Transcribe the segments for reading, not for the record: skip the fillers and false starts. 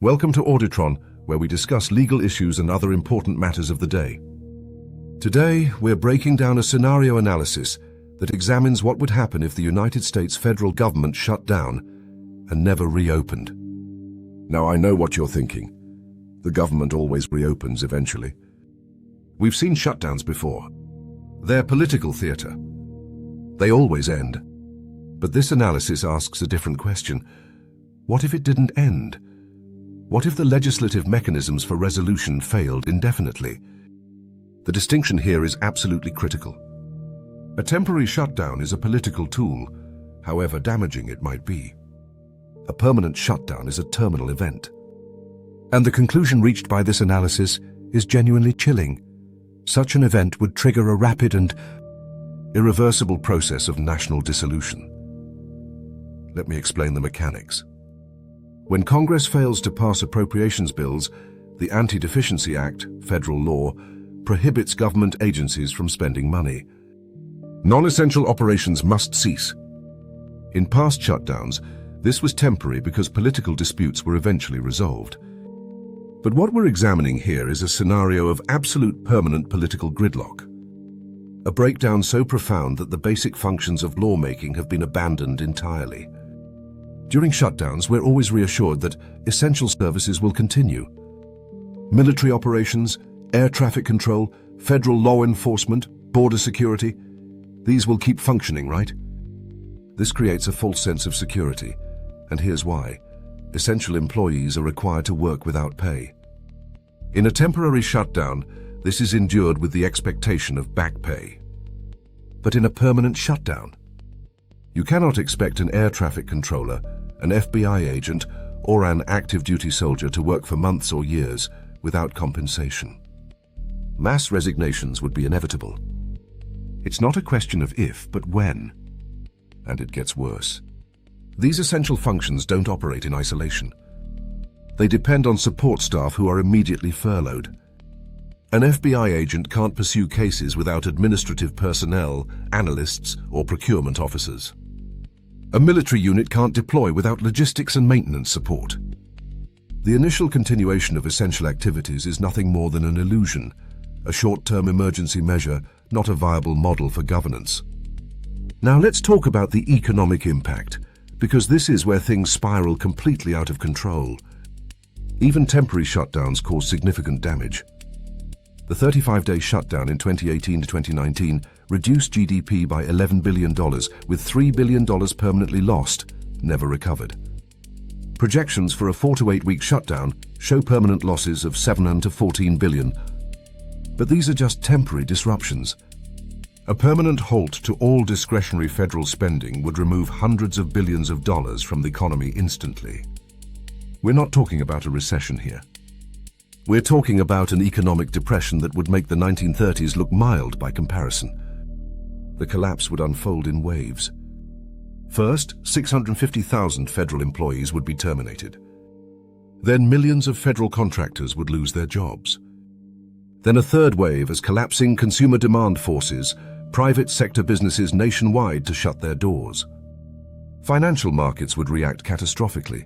Welcome to Auditron, where we discuss legal issues and other important matters of the day. Today, we're breaking down a scenario analysis that examines what would happen if the United States federal government shut down and never reopened. Now, I know what you're thinking. The government always reopens eventually. We've seen shutdowns before. They're political theater. They always end. But this analysis asks a different question. What if it didn't end? What if the legislative mechanisms for resolution failed indefinitely? The distinction here is absolutely critical. A temporary shutdown is a political tool, however damaging it might be. A permanent shutdown is a terminal event. And the conclusion reached by this analysis is genuinely chilling. Such an event would trigger a rapid and irreversible process of national dissolution. Let me explain the mechanics. When Congress fails to pass appropriations bills, the Anti-Deficiency Act, federal law, prohibits government agencies from spending money. Non-essential operations must cease. In past shutdowns, this was temporary because political disputes were eventually resolved. But what we're examining here is a scenario of absolute permanent political gridlock. A breakdown so profound that the basic functions of lawmaking have been abandoned entirely. During shutdowns, we're always reassured that essential services will continue. Military operations, air traffic control, federal law enforcement, border security, these will keep functioning, right? This creates a false sense of security, and here's why. Essential employees are required to work without pay. In a temporary shutdown, this is endured with the expectation of back pay. But in a permanent shutdown, you cannot expect an air traffic controller, an FBI agent, or an active duty soldier to work for months or years without compensation. Mass resignations would be inevitable. It's not a question of if, but when. And it gets worse. These essential functions don't operate in isolation. They depend on support staff who are immediately furloughed. An FBI agent can't pursue cases without administrative personnel, analysts, or procurement officers. A military unit can't deploy without logistics and maintenance support. The initial continuation of essential activities is nothing more than an illusion, a short-term emergency measure, not a viable model for governance. Now let's talk about the economic impact, because this is where things spiral completely out of control. Even temporary shutdowns cause significant damage. The 35-day shutdown in 2018 to 2019 reduced GDP by $11 billion, with $3 billion permanently lost, never recovered. Projections for a 4 to 8 week shutdown show permanent losses of $7 to $14 billion. But these are just temporary disruptions. A permanent halt to all discretionary federal spending would remove hundreds of billions of dollars from the economy instantly. We're not talking about a recession here. We're talking about an economic depression that would make the 1930s look mild by comparison. The collapse would unfold in waves. First, 650,000 federal employees would be terminated. Then millions of federal contractors would lose their jobs. Then a third wave as collapsing consumer demand forces private sector businesses nationwide to shut their doors. Financial markets would react catastrophically.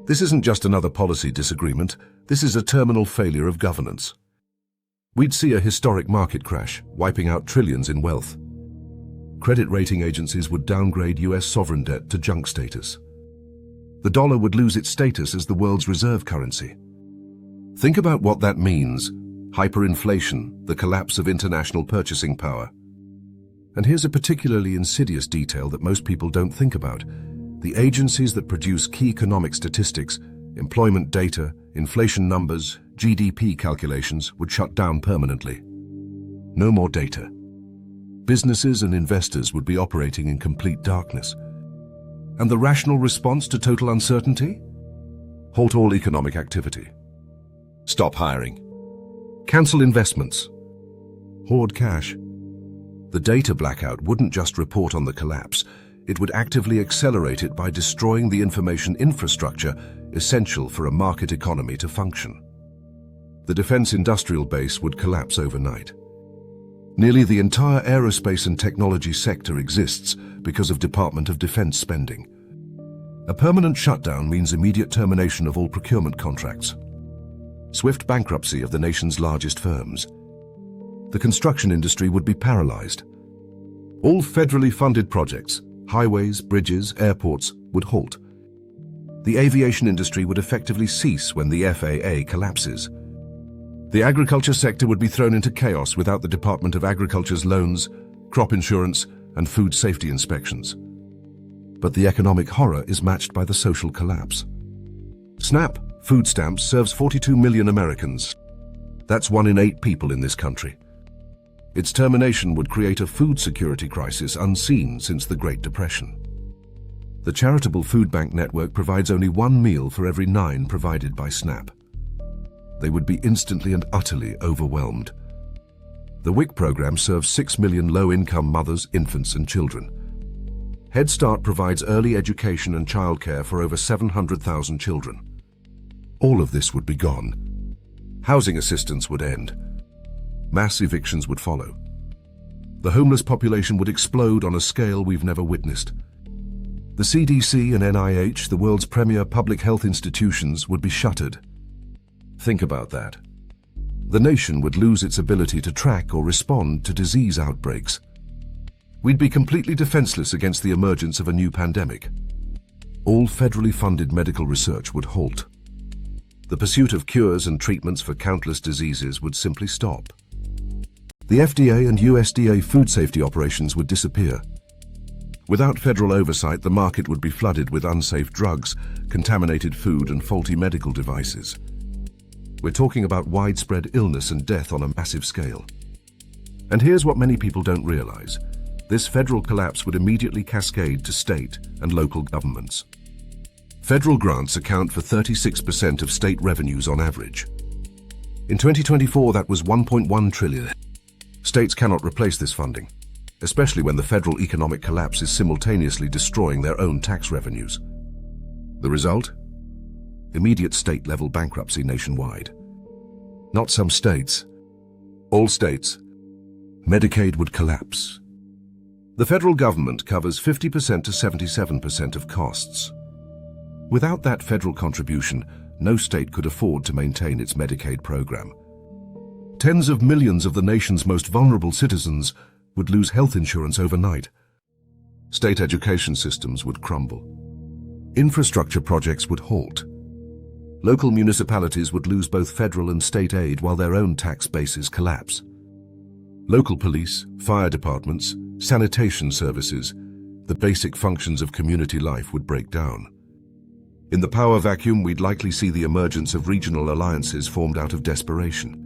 This isn't just another policy disagreement, this is a terminal failure of governance. We'd see a historic market crash, wiping out trillions in wealth. Credit rating agencies would downgrade US sovereign debt to junk status. The dollar would lose its status as the world's reserve currency. Think about what that means. Hyperinflation, the collapse of international purchasing power. And here's a particularly insidious detail that most people don't think about. The agencies that produce key economic statistics, employment data, inflation numbers, GDP calculations would shut down permanently. No more data. Businesses and investors would be operating in complete darkness. And the rational response to total uncertainty? Halt all economic activity. Stop hiring. Cancel investments. Hoard cash. The data blackout wouldn't just report on the collapse, it would actively accelerate it by destroying the information infrastructure essential for a market economy to function. The defense industrial base would collapse overnight. Nearly the entire aerospace and technology sector exists because of Department of Defense spending. A permanent shutdown means immediate termination of all procurement contracts, swift bankruptcy of the nation's largest firms. The construction industry would be paralyzed. All federally funded projects, highways, bridges, airports, would halt. The aviation industry would effectively cease when the FAA collapses. The agriculture sector would be thrown into chaos without the Department of Agriculture's loans, crop insurance, and food safety inspections. But the economic horror is matched by the social collapse. SNAP, food stamps, serves 42 million Americans. That's 1 in 8 people in this country. Its termination would create a food security crisis unseen since the Great Depression. The charitable food bank network provides only 1 meal for every 9 provided by SNAP. They would be instantly and utterly overwhelmed. The WIC program serves 6 million low-income mothers, infants, and children. Head Start provides early education and childcare for over 700,000 children. All of this would be gone. Housing assistance would end. Mass evictions would follow. The homeless population would explode on a scale we've never witnessed. The CDC and NIH, the world's premier public health institutions, would be shuttered. Think about that. The nation would lose its ability to track or respond to disease outbreaks. We'd be completely defenseless against the emergence of a new pandemic. All federally funded medical research would halt. The pursuit of cures and treatments for countless diseases would simply stop. The FDA and USDA food safety operations would disappear. Without federal oversight, the market would be flooded with unsafe drugs, contaminated food, and faulty medical devices. We're talking about widespread illness and death on a massive scale. And here's what many people don't realize. This federal collapse would immediately cascade to state and local governments. Federal grants account for 36% of state revenues on average. In 2024, that was $1.1 trillion. States cannot replace this funding, especially when the federal economic collapse is simultaneously destroying their own tax revenues. The result? Immediate state-level bankruptcy nationwide. Not some states. All states. Medicaid would collapse. The federal government covers 50% to 77% of costs. Without that federal contribution, no state could afford to maintain its Medicaid program. Tens of millions of the nation's most vulnerable citizens would lose health insurance overnight. State education systems would crumble. Infrastructure projects would halt. Local municipalities would lose both federal and state aid while their own tax bases collapse. Local police, fire departments, sanitation services, the basic functions of community life would break down. In the power vacuum, we'd likely see the emergence of regional alliances formed out of desperation.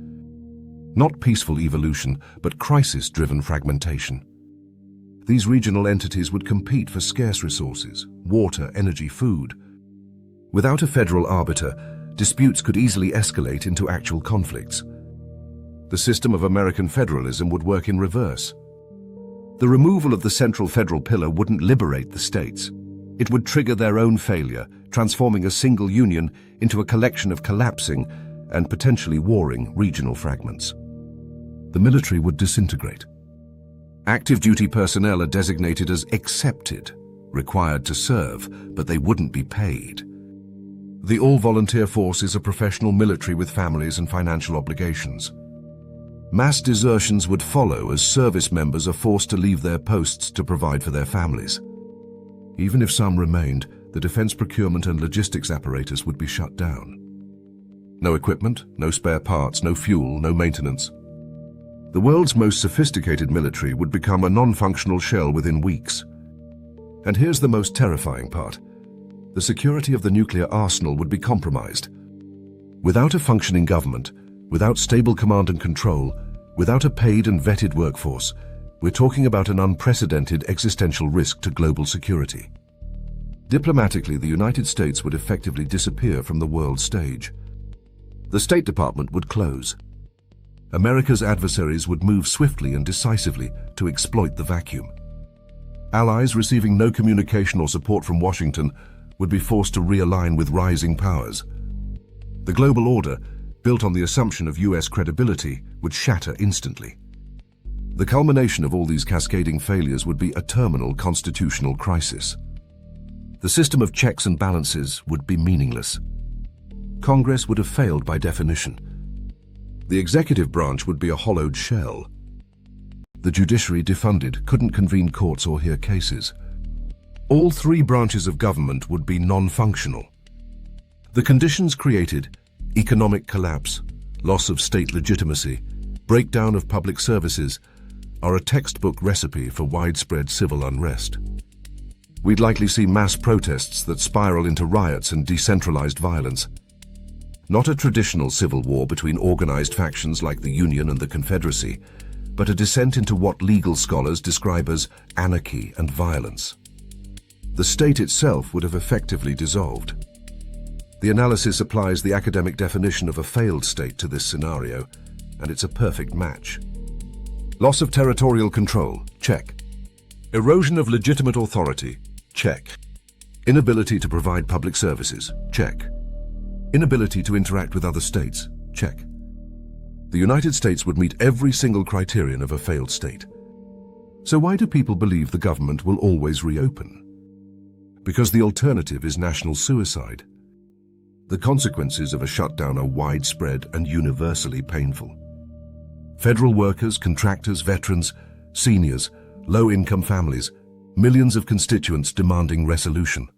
Not peaceful evolution, but crisis-driven fragmentation. These regional entities would compete for scarce resources, water, energy, food. Without a federal arbiter, disputes could easily escalate into actual conflicts. The system of American federalism would work in reverse. The removal of the central federal pillar wouldn't liberate the states. It would trigger their own failure, transforming a single union into a collection of collapsing and potentially warring regional fragments. The military would disintegrate. Active duty personnel are designated as accepted, required to serve, but they wouldn't be paid. The all-volunteer force is a professional military with families and financial obligations. Mass desertions would follow as service members are forced to leave their posts to provide for their families. Even if some remained, the defense procurement and logistics apparatus would be shut down. No equipment, no spare parts, no fuel, no maintenance. The world's most sophisticated military would become a non-functional shell within weeks. And here's the most terrifying part. The security of the nuclear arsenal would be compromised. Without a functioning government, without stable command and control, without a paid and vetted workforce, we're talking about an unprecedented existential risk to global security. Diplomatically, the United States would effectively disappear from the world stage. The State Department would close. America's adversaries would move swiftly and decisively to exploit the vacuum. Allies receiving no communication or support from Washington would be forced to realign with rising powers. The global order, built on the assumption of US credibility, would shatter instantly. The culmination of all these cascading failures would be a terminal constitutional crisis. The system of checks and balances would be meaningless. Congress would have failed by definition. The executive branch would be a hollowed shell. The judiciary, defunded, couldn't convene courts or hear cases. All three branches of government would be non-functional. The conditions created, economic collapse, loss of state legitimacy, breakdown of public services, are a textbook recipe for widespread civil unrest. We'd likely see mass protests that spiral into riots and decentralized violence. Not a traditional civil war between organized factions like the Union and the Confederacy, but a descent into what legal scholars describe as anarchy and violence. The state itself would have effectively dissolved. The analysis applies the academic definition of a failed state to this scenario, and it's a perfect match. Loss of territorial control, check. Erosion of legitimate authority, check. Inability to provide public services, check. Inability to interact with other states, check. The United States would meet every single criterion of a failed state. So why do people believe the government will always reopen? Because the alternative is national suicide. The consequences of a shutdown are widespread and universally painful. Federal workers, contractors, veterans, seniors, low-income families, millions of constituents demanding resolution.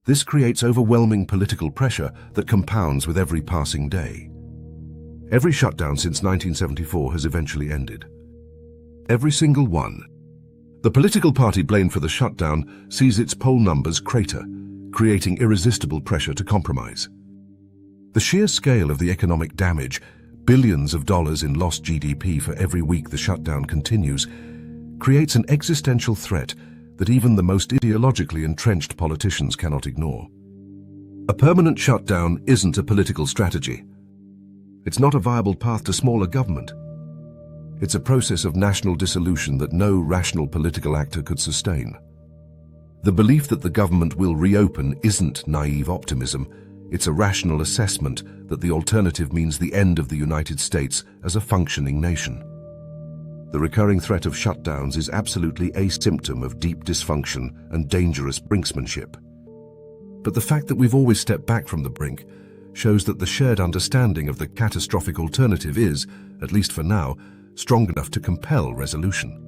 This creates overwhelming political pressure that compounds with every passing day. Every shutdown since 1974 has eventually ended. Every single one. The political party blamed for the shutdown sees its poll numbers crater, creating irresistible pressure to compromise. The sheer scale of the economic damage, billions of dollars in lost GDP for every week the shutdown continues, creates an existential threat that even the most ideologically entrenched politicians cannot ignore. A permanent shutdown isn't a political strategy. It's not a viable path to smaller government. It's a process of national dissolution that no rational political actor could sustain. The belief that the government will reopen isn't naive optimism. It's a rational assessment that the alternative means the end of the United States as a functioning nation. The recurring threat of shutdowns is absolutely a symptom of deep dysfunction and dangerous brinksmanship. But the fact that we've always stepped back from the brink shows that the shared understanding of the catastrophic alternative is, at least for now, strong enough to compel resolution.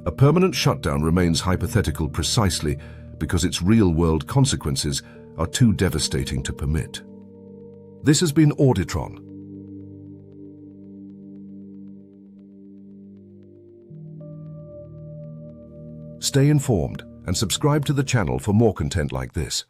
A permanent shutdown remains hypothetical precisely because its real-world consequences are too devastating to permit. This has been Auditron. Stay informed and subscribe to the channel for more content like this.